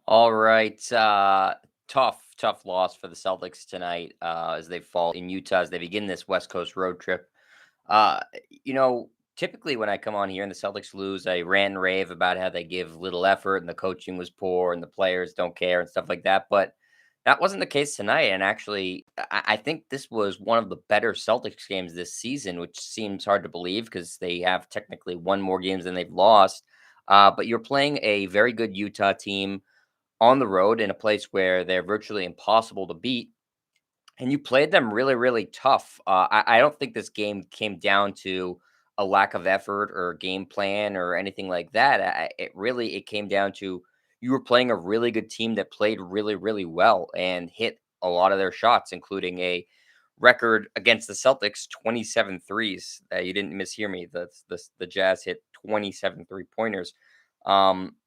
All right. Tough loss for the Celtics tonight as they fall in Utah as they begin this West Coast road trip. Uh, you know, Typically when I come on here and the Celtics lose, I rant and rave about how they give little effort and the coaching was poor and the players don't care and stuff like that. But that wasn't the case tonight. And actually, I think this was one of the better Celtics games this season, which seems hard to believe because they have technically won more games than they've lost. But you're playing a very good Utah team on the road in a place where they're virtually impossible to beat. And you played them really, really tough. I don't think this game came down to a lack of effort or game plan or anything like that. It came down to you were playing a really good team that played really, really well and hit a lot of their shots, including a record against the Celtics 27 threes. You didn't mishear me. The Jazz hit 27 three-pointers,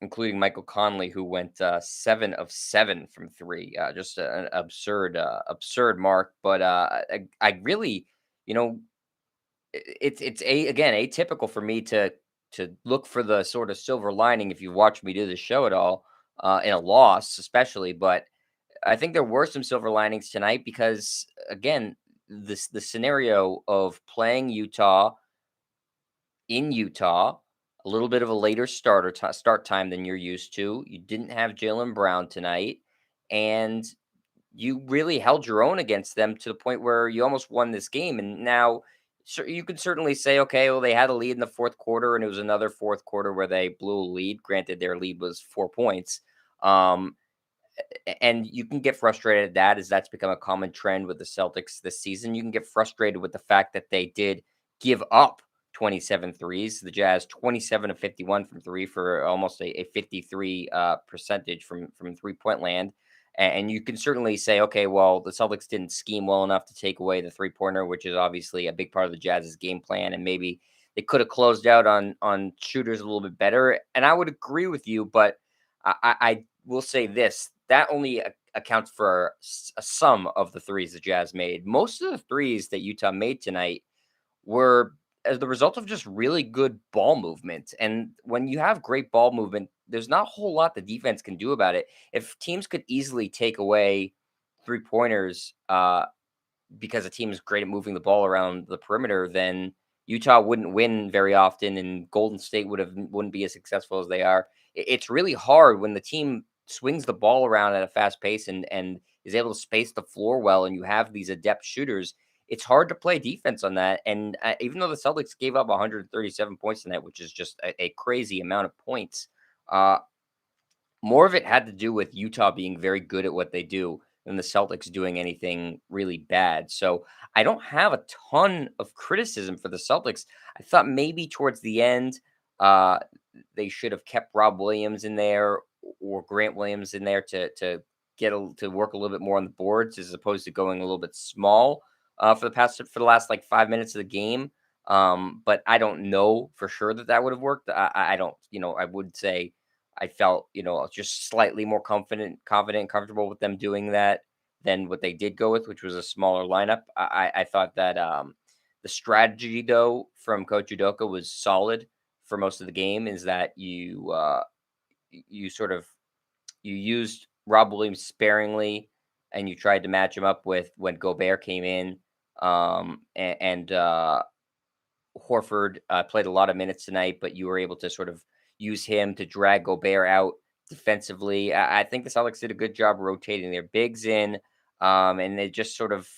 including Michael Conley, who went 7 of 7 from three. Just an absurd mark. But I really, you know, it's again atypical for me to look for the sort of silver lining if you watch me do the show at all in a loss, especially. But I think there were some silver linings tonight because again, the scenario of playing Utah in Utah, a little bit of a later start time than you're used to. You didn't have Jalen Brown tonight, and you really held your own against them to the point where you almost won this game. And now, you could certainly say, okay, well, they had a lead in the fourth quarter, and it was another fourth quarter where they blew a lead. Granted, their lead was 4 points. Um, and you can get frustrated at that as that's become a common trend with the Celtics this season. You can get frustrated with the fact that they did give up 27 threes. The Jazz 27 of 51 from three for almost a 53 percentage from 3 point land. And you can certainly say, okay, well, the Celtics didn't scheme well enough to take away the 3 pointer, which is obviously a big part of the Jazz's game plan. And maybe they could have closed out on shooters a little bit better. And I would agree with you, but I will say this: that only accounts for a sum of the threes the Jazz made. Most of the threes that Utah made tonight were as the result of just really good ball movement. And when you have great ball movement, there's not a whole lot the defense can do about it. If teams could easily take away 3 pointers, because a team is great at moving the ball around the perimeter, then Utah wouldn't win very often, and Golden State wouldn't be as successful as they are. It's really hard when the team swings the ball around at a fast pace and is able to space the floor well, and you have these adept shooters. It's hard to play defense on that. And even though the Celtics gave up 137 points tonight, which is just a crazy amount of points, uh, more of it had to do with Utah being very good at what they do than the Celtics doing anything really bad. So I don't have a ton of criticism for the Celtics. I thought maybe towards the end, uh, they should have kept Rob Williams in there or Grant Williams in there to work a little bit more on the boards as opposed to going a little bit small for the last like 5 minutes of the game. But I don't know for sure that that would have worked. I don't, I would say I felt, just slightly more confident, comfortable with them doing that than what they did go with, which was a smaller lineup. I thought that the strategy though from Coach Udoka was solid for most of the game. Is that you sort of you used Rob Williams sparingly, and you tried to match him up with when Gobert came in, and Horford played a lot of minutes tonight, but you were able to sort of use him to drag Gobert out defensively. I think the Celtics did a good job rotating their bigs in, and they just sort of,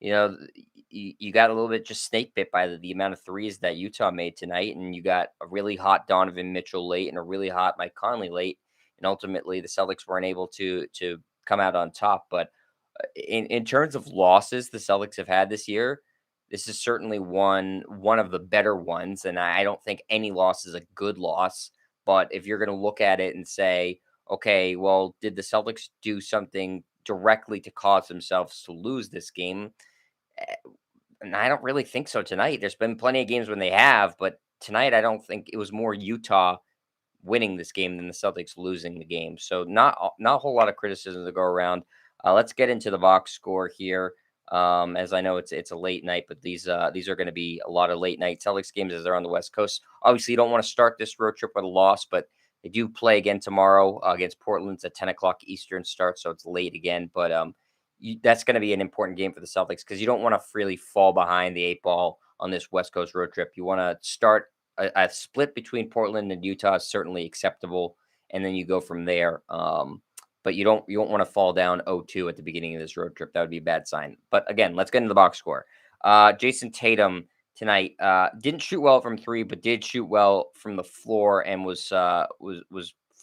you got a little bit just snake bit by the amount of threes that Utah made tonight, and you got a really hot Donovan Mitchell late and a really hot Mike Conley late, and ultimately the Celtics weren't able to come out on top. But in terms of losses the Celtics have had this year, this is certainly one of the better ones, and I don't think any loss is a good loss. But if you're going to look at it and say, okay, well, did the Celtics do something directly to cause themselves to lose this game? Eh, And I don't really think so tonight. There's been plenty of games when they have, but tonight I don't think it was more Utah winning this game than the Celtics losing the game. So not a whole lot of criticism to go around. Let's get into the box score here. As I know it's a late night, but these are going to be a lot of late night Celtics games as they're on the West Coast. Obviously, you don't want to start this road trip with a loss, but They do play again tomorrow against Portland. It's a 10 o'clock Eastern start, so it's late again. But that's going to be an important game for the Celtics because you don't want to really fall behind the eight ball on this West Coast road trip. You want to start a split between Portland and Utah is certainly acceptable, and then you go from there. But you don't want to fall down 0-2 at the beginning of this road trip. That would be a bad sign. But again, let's get into the box score. Jason Tatum tonight didn't shoot well from three, but did shoot well from the floor and was for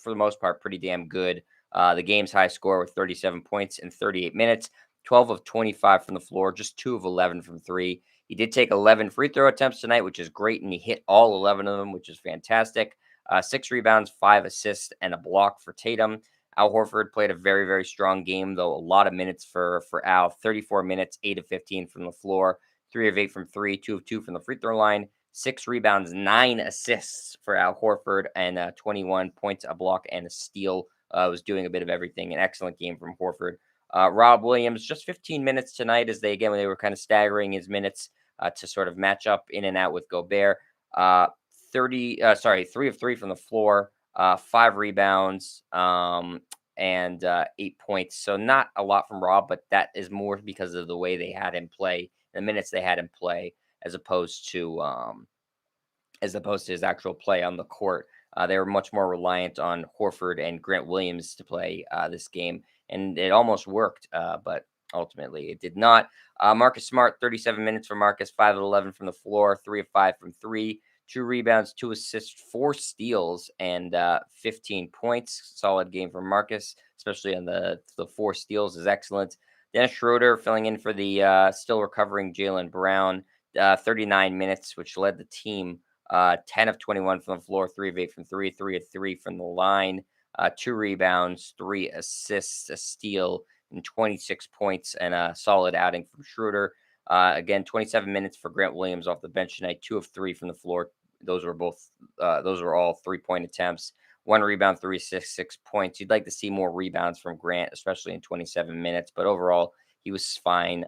the most part pretty damn good. The game's high score with 37 points in 38 minutes, 12 of 25 from the floor, just 2 of 11 from three. He did take 11 free throw attempts tonight, which is great, and he hit all 11 of them, which is fantastic. 6 rebounds, 5 assists, and a block for Tatum. Al Horford played a very, very strong game, though a lot of minutes for Al. 34 minutes, 8 of 15 from the floor, 3 of 8 from three, 2 of 2 from the free throw line, 6 rebounds, 9 assists for Al Horford, and 21 points, a block, and a steal. Was doing a bit of everything. An excellent game from Horford. Rob Williams, just 15 minutes tonight as when they were kind of staggering his minutes to sort of match up in and out with Gobert. 3 of 3 from the floor, 5 rebounds, and 8 points. So not a lot from Rob, but that is more because of the way they had him play, the minutes they had him play, as opposed to his actual play on the court. They were much more reliant on Horford and Grant Williams to play this game, and it almost worked, but ultimately it did not. Marcus Smart, 37 minutes for Marcus, 5 of 11 from the floor, 3 of 5 from three, 2 rebounds, 2 assists, 4 steals, and 15 points. Solid game for Marcus, especially on the 4 steals is excellent. Dennis Schroeder filling in for the still recovering Jaylen Brown, 39 minutes, which led the team 10 of 21 from the floor, 3 of 8 from three, 3 of 3 from the line, 2 rebounds, 3 assists, a steal, and 26 points, and a solid outing from Schroeder. Again, 27 minutes for Grant Williams off the bench tonight, 2 of 3 from the floor. Those were all 3-point attempts. 1 rebound, 3 assists, 6 points. You'd like to see more rebounds from Grant, especially in 27 minutes, but overall, he was fine.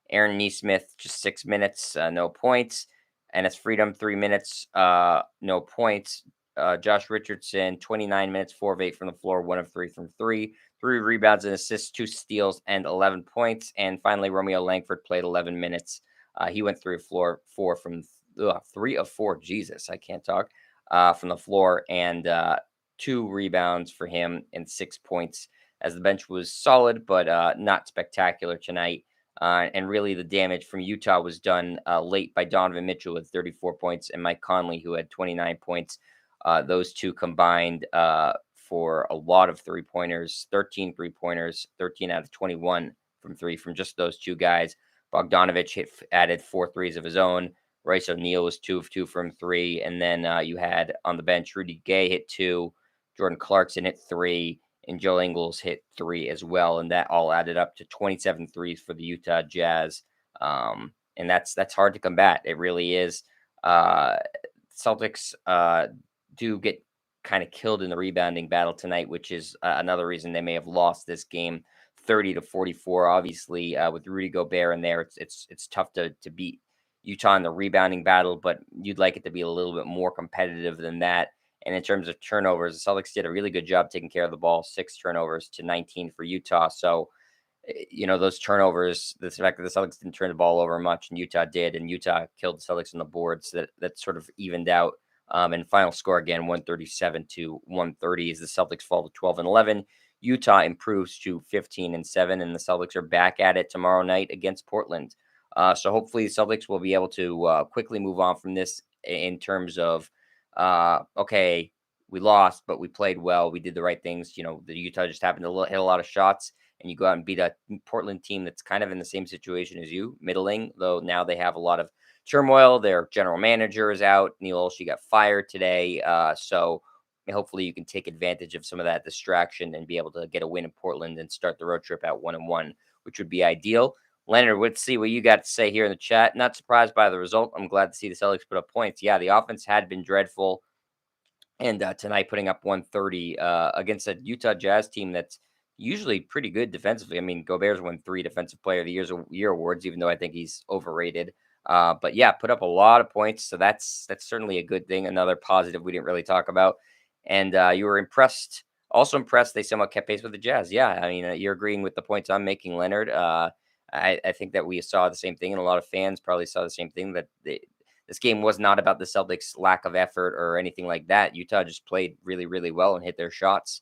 Aaron Nesmith, just 6 minutes, no points. And it's Freedom, 3 minutes, no points. Josh Richardson, 29 minutes, 4 of 8 from the floor, 1 of 3 from three, 3 rebounds and assists, 2 steals, and 11 points. And finally, Romeo Langford played 11 minutes. He went 3 of 4. Jesus, I can't talk. From the floor, and 2 rebounds for him and 6 points, as the bench was solid, but not spectacular tonight. And really, the damage from Utah was done late by Donovan Mitchell with 34 points and Mike Conley, who had 29 points. Those two combined for a lot of 3-pointers, 13 3-pointers, 13 out of 21 from three from just those two guys. Bogdanovich added 4 threes of his own. Royce O'Neal was 2 of 2 from three. And then you had on the bench, Rudy Gay hit 2, Jordan Clarkson hit 3, and Joe Ingles hit 3 as well, and that all added up to 27 threes for the Utah Jazz. And that's hard to combat. It really is. Celtics do get kind of killed in the rebounding battle tonight, which is another reason they may have lost this game 30-44. Obviously, with Rudy Gobert in there, it's tough to beat Utah in the rebounding battle, but you'd like it to be a little bit more competitive than that. And in terms of turnovers, the Celtics did a really good job taking care of the ball, 6 turnovers to 19 for Utah. So, those turnovers, the fact that the Celtics didn't turn the ball over much and Utah did, and Utah killed the Celtics on the board, so that sort of evened out. And final score again, 137-130 as the Celtics fall to 12-11. Utah improves to 15-7, and the Celtics are back at it tomorrow night against Portland. So hopefully the Celtics will be able to quickly move on from this in terms of, okay, we lost, but we played well. We did the right things. The Utah just happened to hit a lot of shots, and you go out and beat a Portland team that's kind of in the same situation as you, middling, though now they have a lot of turmoil. Their general manager is out. Neil Olshey got fired today. So hopefully you can take advantage of some of that distraction and be able to get a win in Portland and start the road trip out 1-1, which would be ideal. Leonard, let's see what you got to say here in the chat. Not surprised by the result. I'm glad to see the Celtics put up points. Yeah, the offense had been dreadful. And tonight putting up 130 against a Utah Jazz team that's usually pretty good defensively. I mean, Gobert's won 3 Defensive Player of the Year awards, even though I think he's overrated. But yeah, put up a lot of points. So that's certainly a good thing. Another positive we didn't really talk about. and you were impressed. Also impressed they somewhat kept pace with the Jazz. Yeah, I mean, you're agreeing with the points I'm making, Leonard. I think that we saw the same thing, and a lot of fans probably saw the same thing, that this game was not about the Celtics' lack of effort or anything like that. Utah just played really, really well and hit their shots.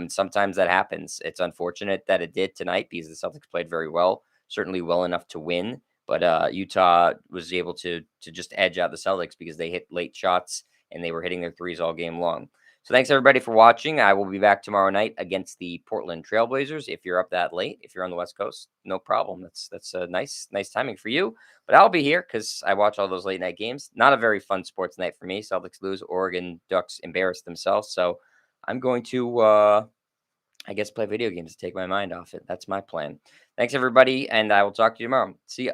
Sometimes that happens. It's unfortunate that it did tonight because the Celtics played very well, certainly well enough to win. But Utah was able to just edge out the Celtics because they hit late shots and they were hitting their threes all game long. So thanks everybody for watching. I will be back tomorrow night against the Portland Trailblazers. If you're up that late, if you're on the West Coast, no problem. That's a nice timing for you. But I'll be here because I watch all those late night games. Not a very fun sports night for me. Celtics lose. Oregon Ducks embarrass themselves. So I'm going to I guess play video games to take my mind off it. That's my plan. Thanks everybody, and I will talk to you tomorrow. See ya.